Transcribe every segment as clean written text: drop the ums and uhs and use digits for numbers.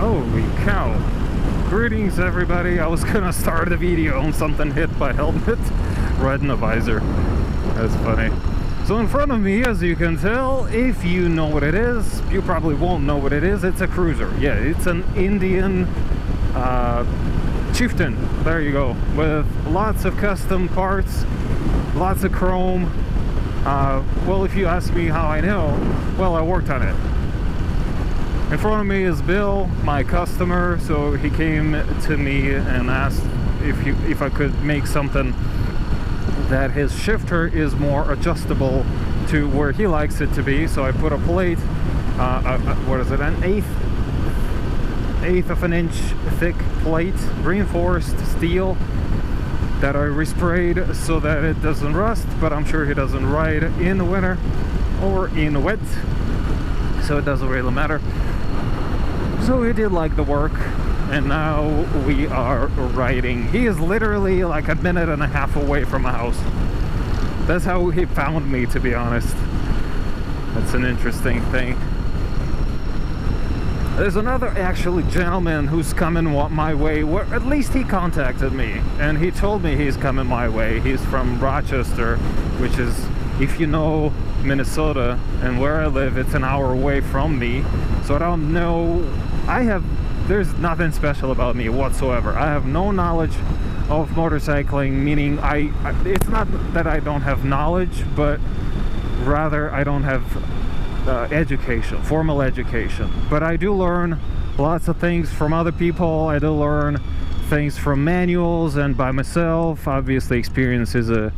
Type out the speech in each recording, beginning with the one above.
Holy cow. Greetings everybody. I was gonna start the video on something hit by helmet right in the visor. That's funny. So in front of me, as you can tell, if you know what it is, you probably won't know what it is. It's a cruiser. Yeah, it's an Indian Chieftain. There you go. With lots of custom parts, lots of chrome. Well, if you ask me how I know, well, I worked on it. In front of me is Bill, my customer. So he came to me and asked if I could make something that his shifter is more adjustable to where he likes it to be. So I put a plate, what is it, an eighth of an inch thick plate, reinforced steel, that I resprayed so that it doesn't rust, but I'm sure he doesn't ride in the winter or in wet, so it doesn't really matter. So he did like the work, and now we are riding. He is literally like a minute and a half away from my house. That's how he found me, to be honest. That's an interesting thing. There's another actually gentleman who's coming my way, or at least he contacted me and he told me he's coming my way. He's from Rochester, which is, if you know Minnesota and where I live, it's an hour away from me. So I don't know, there's nothing special about me whatsoever. I have no knowledge of motorcycling, meaning it's not that I don't have knowledge, but rather I don't have formal education. But I do learn lots of things from other people. I do learn things from manuals and by myself. Obviously experience is a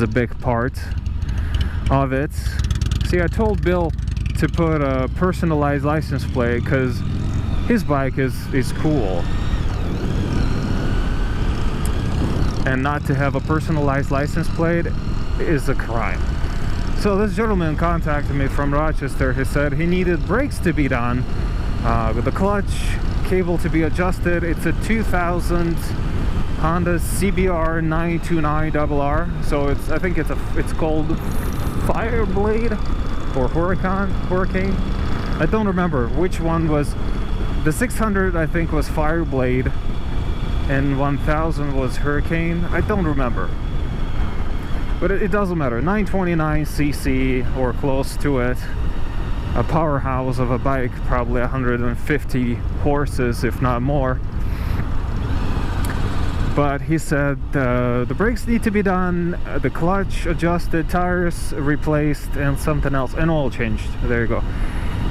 big part of it. See, I told Bill to put a personalized license plate because his bike is cool, and not to have a personalized license plate is a crime. So this gentleman contacted me from Rochester. He said he needed brakes to be done, with the clutch cable to be adjusted. It's a 2000 Honda CBR 929RR. So I think it's called Fireblade or Hurricane. I don't remember which one was. The 600 I think was Fireblade, and 1000 was Hurricane. I don't remember. But it doesn't matter. 929cc or close to it. A powerhouse of a bike, probably 150 horses, if not more. But he said the brakes need to be done, the clutch adjusted, tires replaced, and something else, and oil changed. There you go.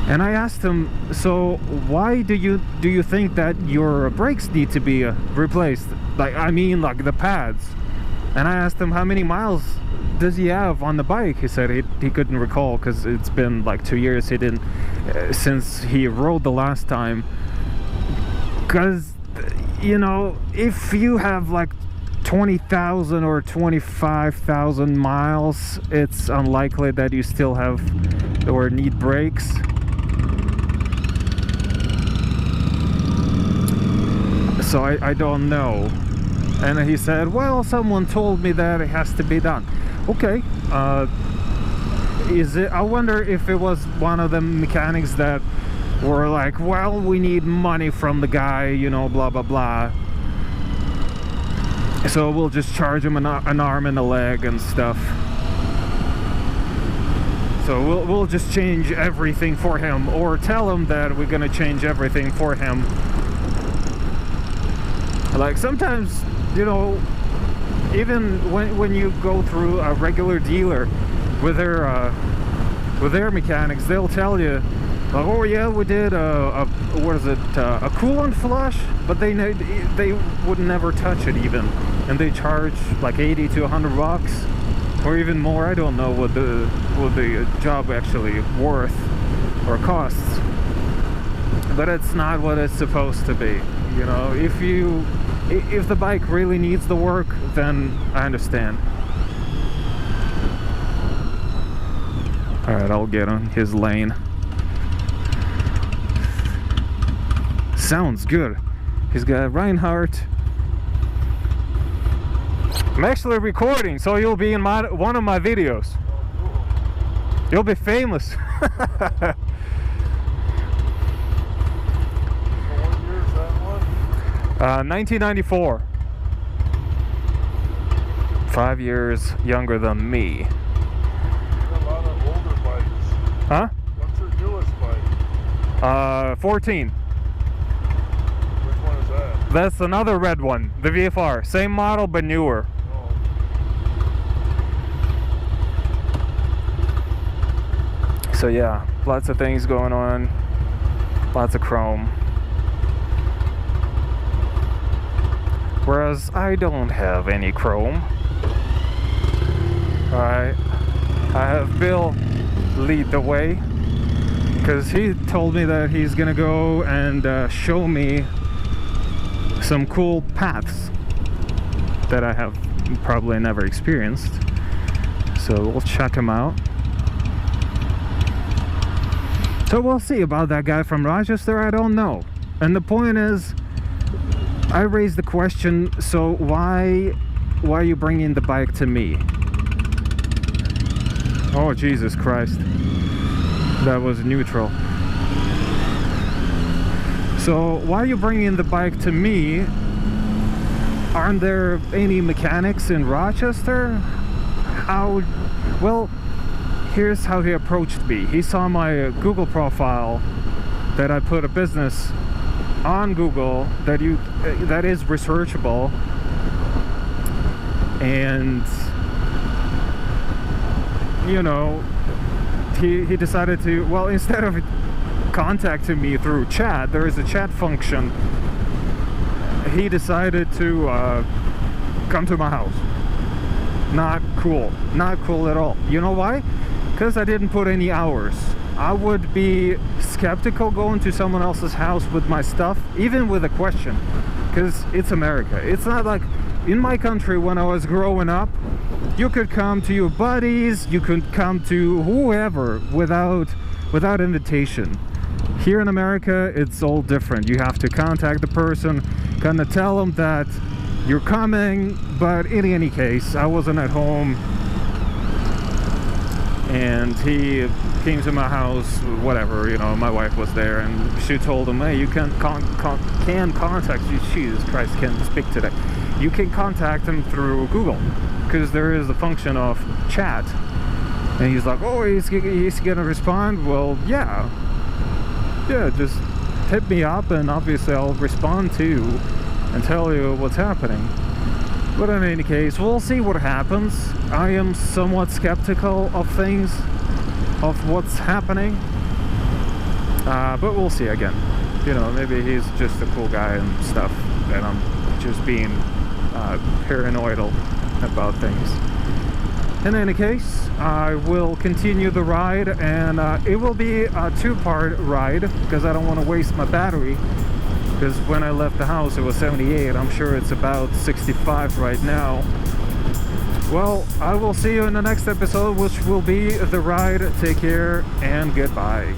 And I asked him, so why do you think that your brakes need to be replaced? Like, I mean, like the pads. And I asked him how many miles does he have on the bike. He said he couldn't recall because it's been like 2 years he didn't since he rode the last time. Because, you know, if you have like 20,000 or 25,000 miles, it's unlikely that you still have or need brakes. So I don't know. And he said, well, someone told me that it has to be done. Okay. I wonder if it was one of the mechanics that were like, well, we need money from the guy, you know, blah blah blah, so we'll just charge him an arm and a leg and stuff. So we'll just change everything for him, or tell him that we're gonna change everything for him. Like sometimes, you know, even when you go through a regular dealer with their mechanics, they'll tell you, like, oh yeah, we did a coolant flush, but they would never touch it even, and they charge like 80 to 100 bucks or even more. I don't know what the job actually worth or costs, but it's not what it's supposed to be. You know, if the bike really needs the work, then I understand. Alright, I'll get on his lane. Sounds good. He's got Reinhardt. I'm actually recording, so you'll be in one of my videos. You'll be famous. 1994. 5 years younger than me. A lot of older bikes. Huh? What's your newest bike? 14. Which one is that? That's another red one, the VFR. Same model, but newer. Oh. So yeah, lots of things going on. Lots of chrome. Whereas I don't have any chrome. I have Bill lead the way, because he told me that he's gonna go and show me some cool paths that I have probably never experienced. So we'll check them out. So we'll see about that guy from Rochester. I don't know. And the point is, I raised the question, so why are you bringing the bike to me? Oh, Jesus Christ. That was neutral. So why are you bringing the bike to me? Aren't there any mechanics in Rochester? How? Well, here's how he approached me. He saw my Google profile that I put a business on Google that is researchable, and you know, he decided to, well, instead of contacting me through chat, there is a chat function, he decided to come to my house. Not cool. Not cool at all. You know why? Because I didn't put any hours. I would be skeptical going to someone else's house with my stuff, even with a question, because it's America. It's not like in my country when I was growing up, you could come to your buddies, you could come to whoever without invitation. Here in America, it's all different. You have to contact the person, kind of tell them that you're coming, but in any case, I wasn't at home, and he came to my house, whatever, you know, my wife was there, and she told him, hey, you can contact you, Jesus Christ, can't speak today. You can contact him through Google, because there is a function of chat. And he's like, oh, he's gonna respond? Well, yeah, just hit me up, and obviously I'll respond to you and tell you what's happening. But in any case, we'll see what happens. I am somewhat skeptical of things, of what's happening, but we'll see again. You know, maybe he's just a cool guy and stuff, and I'm just being paranoidal about things. In any case, I will continue the ride, and it will be a two-part ride, because I don't want to waste my battery, because when I left the house it was 78. I'm sure it's about 65 right now. Well, I will see you in the next episode, which will be the ride. Take care and goodbye.